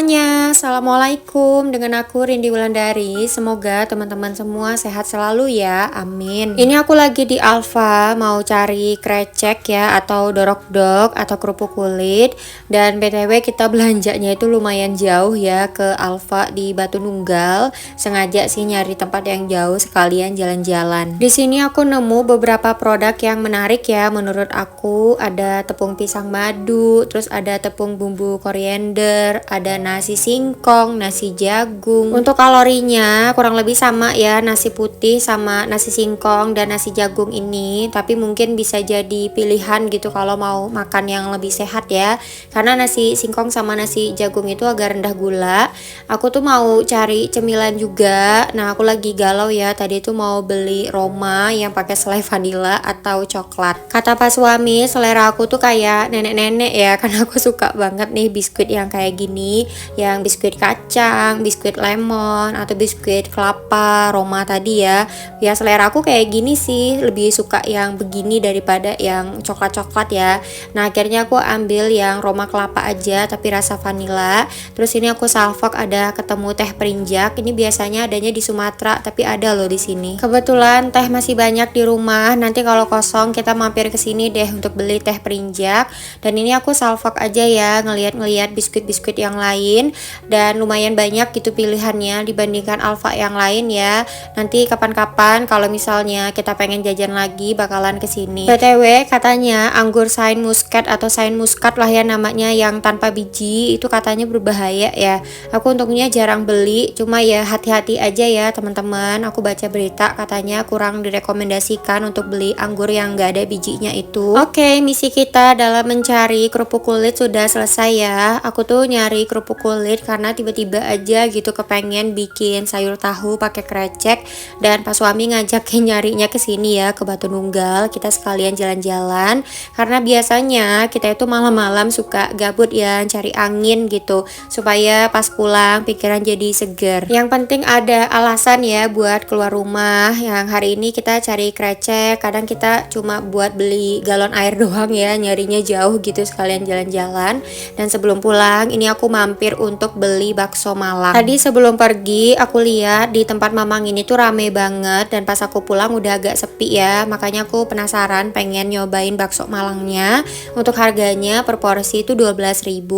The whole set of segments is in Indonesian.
semuanya, Assalamualaikum. Dengan aku Rindi Wulandari. Semoga teman-teman semua sehat selalu ya, amin. Ini aku lagi di Alfa, mau cari krecek ya, atau dorok-dok, atau kerupuk kulit. Dan BTW kita belanjanya itu lumayan jauh ya, ke Alfa di Batu Nunggal. Sengaja sih nyari tempat yang jauh, sekalian jalan-jalan. Di sini aku nemu beberapa produk yang menarik ya, menurut aku. Ada tepung pisang madu, terus ada tepung bumbu koriander, ada nasi singkong, nasi jagung. Untuk kalorinya kurang lebih sama ya, nasi putih sama nasi singkong dan nasi jagung ini, tapi mungkin bisa jadi pilihan gitu kalau mau makan yang lebih sehat ya, karena nasi singkong sama nasi jagung itu agak rendah gula. Aku tuh mau cari cemilan juga. Nah, aku lagi galau ya, tadi tuh mau beli Roma yang pakai selai vanila atau coklat. Kata pas suami, selera aku tuh kayak nenek-nenek ya, karena aku suka banget nih biskuit yang kayak gini, yang biskuit kacang, biskuit lemon, atau biskuit kelapa, Roma tadi ya. Ya selera aku kayak gini sih, lebih suka yang begini daripada yang coklat-coklat ya. Nah akhirnya aku ambil yang Roma kelapa aja tapi rasa vanila. Terus ini aku salvok, ada ketemu teh perinjak. Ini biasanya adanya di Sumatera tapi ada loh di sini. Kebetulan teh masih banyak di rumah. Nanti kalau kosong kita mampir ke sini deh untuk beli teh perinjak. Dan ini aku salvok aja ya, ngeliat-ngeliat biskuit-biskuit yang lain, dan lumayan banyak gitu pilihannya dibandingkan Alfa yang lain ya. Nanti kapan-kapan kalau misalnya kita pengen jajan lagi bakalan kesini. BTW katanya anggur Saint Muscat atau Saint Muscat lah ya namanya, yang tanpa biji itu katanya berbahaya ya. Aku untungnya jarang beli, cuma ya hati-hati aja ya teman-teman. Aku baca berita katanya kurang direkomendasikan untuk beli anggur yang gak ada bijinya itu. Oke, misi kita dalam mencari kerupuk kulit sudah selesai ya. Aku tuh nyari kerupuk kulit karena tiba-tiba aja gitu kepengen bikin sayur tahu pakai krecek, dan pas suami ngajakin nyarinya ke sini ya, ke Batu Nunggal. Kita sekalian jalan-jalan karena biasanya kita itu malam-malam suka gabut ya, cari angin gitu supaya pas pulang pikiran jadi seger. Yang penting ada alasan ya buat keluar rumah. Yang hari ini kita cari krecek, kadang kita cuma buat beli galon air doang ya, nyarinya jauh gitu sekalian jalan-jalan. Dan sebelum pulang ini aku mampir untuk beli bakso Malang. Tadi sebelum pergi aku lihat di tempat Mamang ini tuh rame banget, dan pas aku pulang udah agak sepi ya, makanya aku penasaran pengen nyobain bakso Malangnya. Untuk harganya per porsi itu 12.000,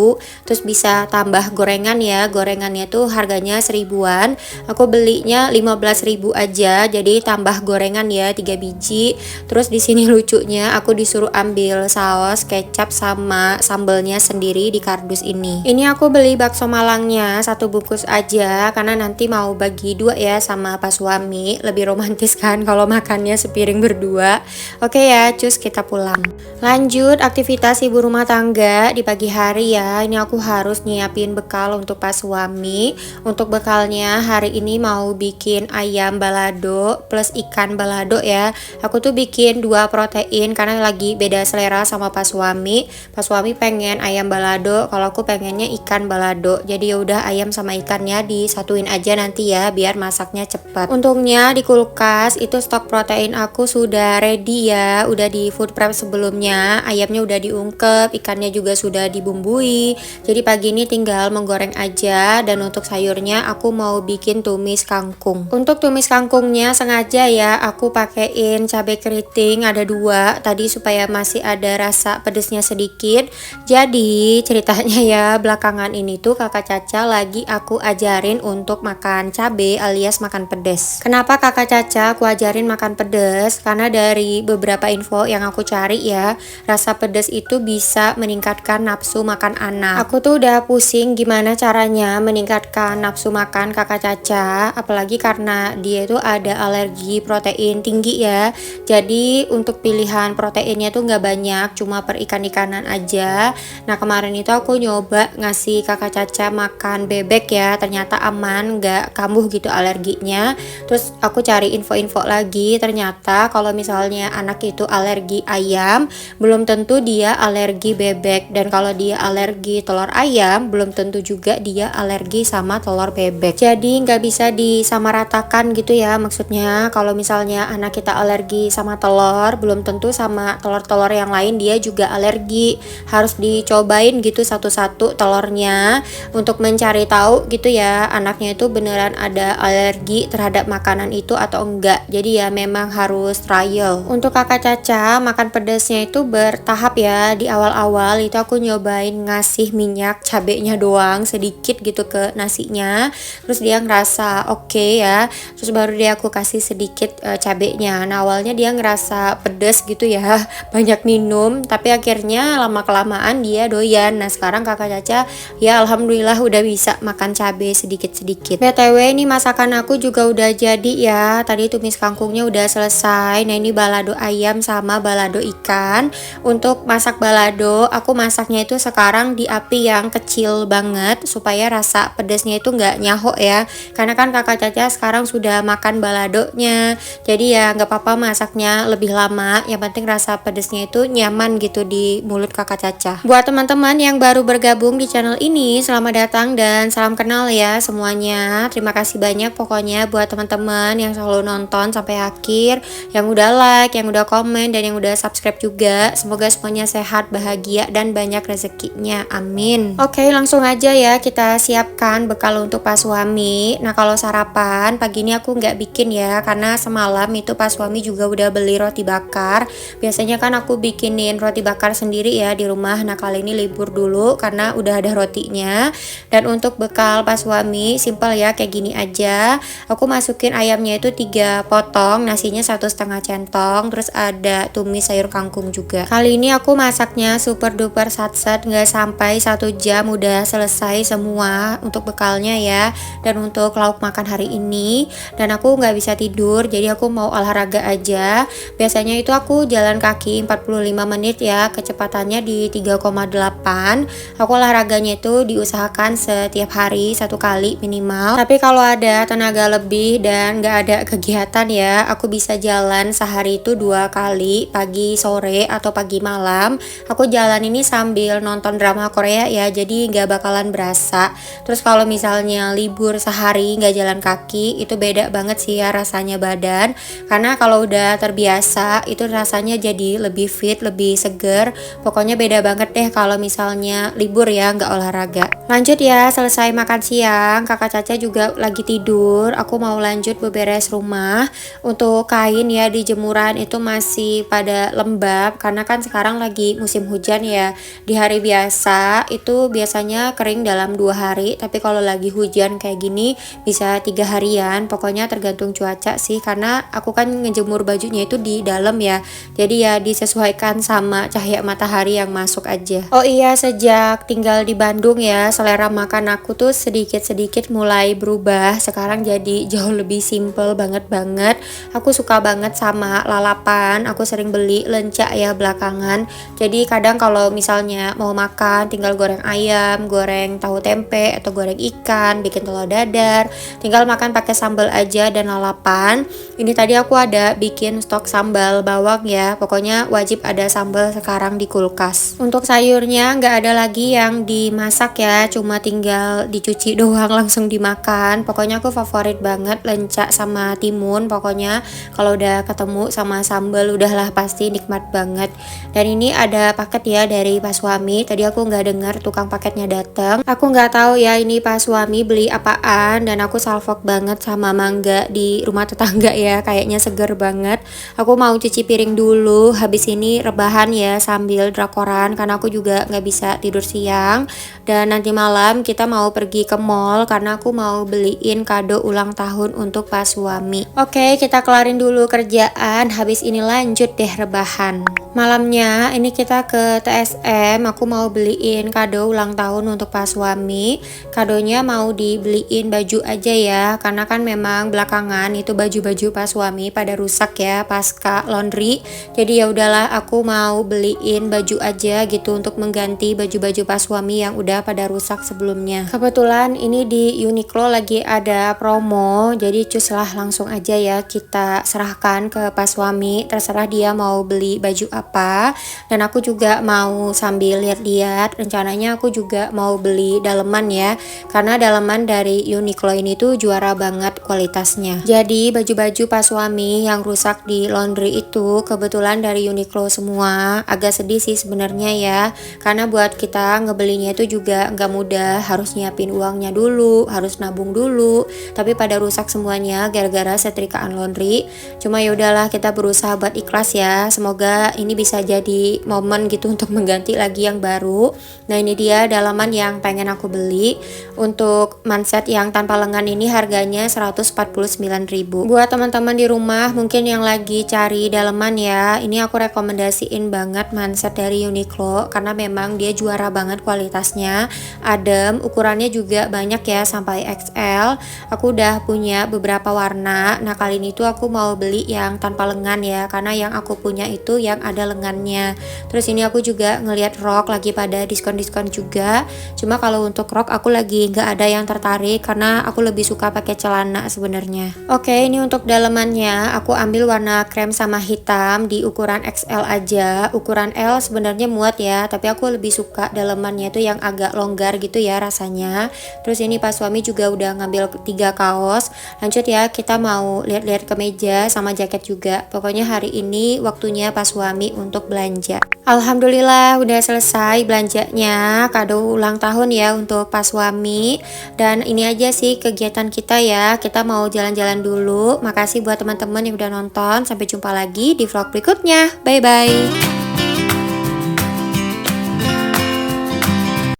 terus bisa tambah gorengan ya, gorengannya tuh harganya 1000-an. Aku belinya 15.000 aja, jadi tambah gorengan ya 3 biji. Terus di sini lucunya aku disuruh ambil saus, kecap sama sambelnya sendiri di kardus ini. Ini aku beli bakso Malangnya 1 bungkus aja karena nanti mau bagi 2 ya sama pas suami. Lebih romantis kan kalau makannya sepiring berdua. Oke ya, cus kita pulang. Lanjut aktivitas ibu rumah tangga di pagi hari ya. Ini aku harus nyiapin bekal untuk pas suami. Untuk bekalnya hari ini mau bikin ayam balado plus ikan balado ya. Aku tuh bikin 2 protein karena lagi beda selera sama pas suami. Pas suami pengen ayam balado, kalau aku pengennya ikan balado. Jadi ya udah ayam sama ikannya disatuin aja nanti ya biar masaknya cepat. Untungnya di kulkas itu stok protein aku sudah ready ya, udah di food prep sebelumnya. Ayamnya udah diungkep, ikannya juga sudah dibumbui. Jadi pagi ini tinggal menggoreng aja. Dan untuk sayurnya aku mau bikin tumis kangkung. Untuk tumis kangkungnya sengaja ya aku pakein cabai keriting ada 2 tadi supaya masih ada rasa pedesnya sedikit. Jadi ceritanya ya, belakangan ini tuh kakak Caca lagi aku ajarin untuk makan cabe alias makan pedes. Kenapa kakak Caca aku ajarin makan pedes? Karena dari beberapa info yang aku cari ya, rasa pedes itu bisa meningkatkan nafsu makan anak. Aku tuh udah pusing gimana caranya meningkatkan nafsu makan kakak Caca, apalagi karena dia tuh ada alergi protein tinggi ya. Jadi untuk pilihan proteinnya tuh nggak banyak, cuma per ikan-ikanan aja. Nah kemarin itu aku nyoba ngasih kakak Caca makan bebek ya, ternyata aman, nggak kambuh gitu alerginya. Terus aku cari info-info lagi, ternyata kalau misalnya anak itu alergi ayam, belum tentu dia alergi bebek. Dan kalau dia alergi telur ayam, belum tentu juga dia alergi sama telur bebek. Jadi nggak bisa disamaratakan gitu ya, maksudnya kalau misalnya anak kita alergi sama telur, belum tentu sama telur-telur yang lain dia juga alergi. Harus dicobain gitu satu-satu telurnya. untuk mencari tahu gitu ya anaknya itu beneran ada alergi terhadap makanan itu atau enggak. Jadi ya memang harus trial. Untuk kakak Caca makan pedasnya itu bertahap ya. Di awal-awal itu aku nyobain ngasih minyak cabenya doang sedikit gitu ke nasinya, terus dia ngerasa oke ya, terus baru dia aku kasih sedikit cabenya. Nah awalnya dia ngerasa pedes gitu ya, banyak minum, tapi akhirnya lama kelamaan dia doyan. Nah sekarang kakak Caca ya alhamdulillah udah bisa makan cabe sedikit-sedikit. BTW ini masakan aku juga udah jadi ya, tadi tumis kangkungnya udah selesai. Nah ini balado ayam sama balado ikan. Untuk masak balado aku masaknya itu sekarang di api yang kecil banget supaya rasa pedasnya itu nggak nyahok ya, karena kan kakak Caca sekarang sudah makan baladonya, jadi ya nggak apa-apa masaknya lebih lama, yang penting rasa pedasnya itu nyaman gitu di mulut kakak Caca. Buat teman-teman yang baru bergabung di channel ini, selamat datang dan salam kenal ya semuanya. Terima kasih banyak pokoknya buat teman-teman yang selalu nonton sampai akhir, yang udah like, yang udah komen, dan yang udah subscribe juga. Semoga semuanya sehat, bahagia, dan banyak rezekinya, amin. Oke langsung aja ya kita siapkan bekal untuk pas suami. Nah kalau sarapan pagi ini aku nggak bikin ya, karena semalam itu pas suami juga udah beli roti bakar. Biasanya kan aku bikinin roti bakar sendiri ya di rumah. Nah kali ini libur dulu karena udah ada rotinya. Dan untuk bekal pas suami simple ya, kayak gini aja. Aku masukin ayamnya itu 3 potong, nasinya 1,5 centong, terus ada tumis sayur kangkung juga. Kali ini aku masaknya super duper satset, nggak sampai 1 jam udah selesai semua untuk bekalnya ya, dan untuk lauk makan hari ini. Dan aku nggak bisa tidur, jadi aku mau olahraga aja. Biasanya itu aku jalan kaki 45 menit ya, kecepatannya di 3,8. Aku olahraganya itu diusahakan setiap hari 1 kali minimal, tapi kalau ada tenaga lebih dan nggak ada kegiatan ya, aku bisa jalan sehari itu 2 kali, pagi sore atau pagi malam. Aku jalan ini sambil nonton drama Korea ya, jadi nggak bakalan berasa. Terus kalau misalnya libur sehari nggak jalan kaki, itu beda banget sih ya rasanya badan, karena kalau udah terbiasa itu rasanya jadi lebih fit, lebih seger. Pokoknya beda banget deh kalau misalnya libur ya nggak olahraga. Lanjut ya, selesai makan siang, kakak Caca juga lagi tidur. Aku mau lanjut beberes rumah. Untuk kain ya di jemuran itu masih pada lembab, karena kan sekarang lagi musim hujan ya. Di hari biasa itu biasanya kering dalam 2 hari, tapi kalau lagi hujan kayak gini bisa 3 harian. Pokoknya tergantung cuaca sih, karena aku kan ngejemur bajunya itu di dalam ya, jadi ya disesuaikan sama cahaya matahari yang masuk aja. Oh iya, sejak tinggal di Bandung ya, selera makan aku tuh sedikit-sedikit mulai berubah. Sekarang jadi jauh lebih simple banget. Aku suka banget sama lalapan. Aku sering beli lenca ya belakangan. Jadi kadang kalau misalnya mau makan tinggal goreng ayam, goreng tahu tempe, atau goreng ikan, bikin telur dadar, tinggal makan pakai sambal aja dan lalapan. Ini tadi aku ada bikin stok sambal bawang ya, pokoknya wajib ada sambal sekarang di kulkas. Untuk sayurnya nggak ada lagi yang dimasak ya, cuma tinggal dicuci doang langsung dimakan. Pokoknya aku favorit banget lenca sama timun. Pokoknya kalau udah ketemu sama sambal udahlah pasti nikmat banget. Dan ini ada paket ya dari pas suami. Tadi aku nggak dengar tukang paketnya datang. Aku nggak tahu ya ini pas suami beli apaan, dan aku salfok banget sama mangga di rumah tetangga ya, kayaknya seger banget. Aku mau cuci piring dulu, habis ini rebahan ya sambil drakoran, karena aku juga nggak bisa tidur siang. Dan nanti malam kita mau pergi ke mall karena aku mau beliin kado ulang tahun untuk pas suami. Oke, kita kelarin dulu kerjaan, habis ini lanjut deh rebahan. Malamnya ini kita ke TSM, aku mau beliin kado ulang tahun untuk pas suami. Kadonya mau dibeliin baju aja ya, karena kan memang belakangan itu baju-baju pas suami pada rusak ya pasca laundry. Jadi ya udahlah, aku mau beliin baju aja gitu untuk mengganti baju-baju pas suami yang udah pada rusak sebelumnya. Kebetulan ini di Uniqlo lagi ada promo, jadi cus lah langsung aja ya kita serahkan ke pas suami. Terserah dia mau beli baju apa. apa. Dan aku juga mau sambil lihat-lihat, rencananya aku juga mau beli daleman ya, karena daleman dari Uniqlo ini tuh juara banget kualitasnya. Jadi baju-baju pas suami yang rusak di laundry itu kebetulan dari Uniqlo semua. Agak sedih sih sebenarnya ya, karena buat kita ngebelinya itu juga nggak mudah, harus nyiapin uangnya dulu, harus nabung dulu. Tapi pada rusak semuanya gara-gara setrikaan laundry. Cuma ya udahlah, kita berusaha buat ikhlas ya. Semoga ini bisa jadi momen gitu untuk mengganti lagi yang baru. Nah, ini dia dalaman yang pengen aku beli. Untuk manset yang tanpa lengan ini harganya 149.000. Buat teman-teman di rumah mungkin yang lagi cari dalaman ya, ini aku rekomendasiin banget manset dari Uniqlo karena memang dia juara banget kualitasnya. Adem, ukurannya juga banyak ya, sampai XL. Aku udah punya beberapa warna. Nah, kali ini tuh aku mau beli yang tanpa lengan ya, karena yang aku punya itu yang ada lengannya. Terus ini aku juga ngelihat rok lagi pada diskon-diskon juga. Cuma kalau untuk rok aku lagi nggak ada yang tertarik karena aku lebih suka pakai celana sebenarnya. Oke, ini untuk dalamannya aku ambil warna krem sama hitam di ukuran XL aja. Ukuran L sebenarnya muat ya, tapi aku lebih suka dalamannya tuh yang agak longgar gitu ya rasanya. Terus ini pas suami juga udah ngambil 3 kaos. Lanjut ya, kita mau lihat-lihat kemeja sama jaket juga. Pokoknya hari ini waktunya pas suami untuk belanja. Alhamdulillah udah selesai belanjanya, kado ulang tahun ya untuk pas suami. Dan ini aja sih kegiatan kita ya, kita mau jalan-jalan dulu. Makasih buat teman-teman yang udah nonton, sampai jumpa lagi di vlog berikutnya. Bye bye.